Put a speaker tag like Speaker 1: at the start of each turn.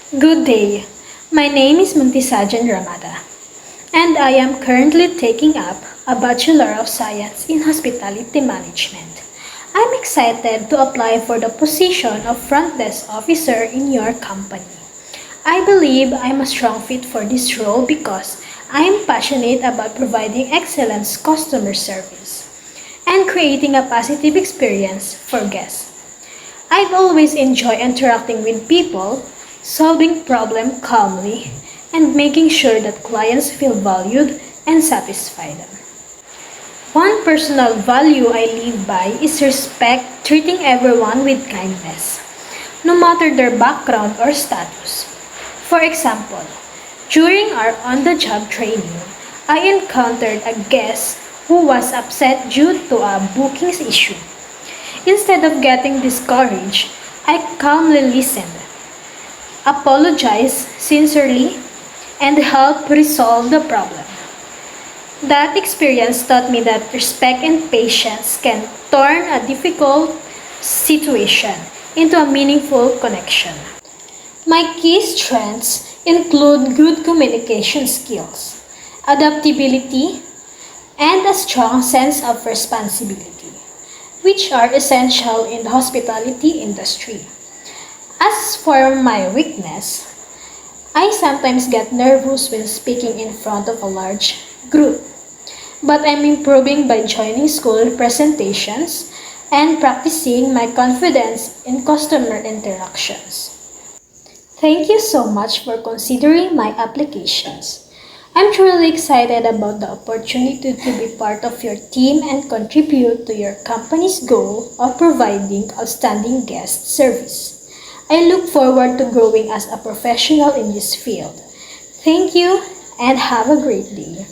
Speaker 1: Good day. My name is Muntisajan Ramada, and I am currently taking up a Bachelor of Science in Hospitality Management. I'm excited to apply for the position of front desk officer in your company. I believe I'm a strong fit for this role because I am passionate about providing excellent customer service and creating a positive experience for guests. I've always enjoyed interacting with people, solving problems calmly, and making sure that clients feel valued and satisfied. One personal value I live by is respect, treating everyone with kindness, no matter their background or status. For example, during our on-the-job training, I encountered a guest who was upset due to a bookings issue. Instead of getting discouraged, I calmly listened, apologized sincerely, and helped resolve the problem. That experience taught me that respect and patience can turn a difficult situation into a meaningful connection. My key strengths include good communication skills, adaptability, and a strong sense of responsibility, which are essential in the hospitality industry. As for my weakness, I sometimes get nervous when speaking in front of a large group, but I'm improving by joining school presentations and practicing my confidence in customer interactions. Thank you so much for considering my applications. I'm truly excited about the opportunity to be part of your team and contribute to your company's goal of providing outstanding guest service. I look forward to growing as a professional in this field. Thank you and have a great day.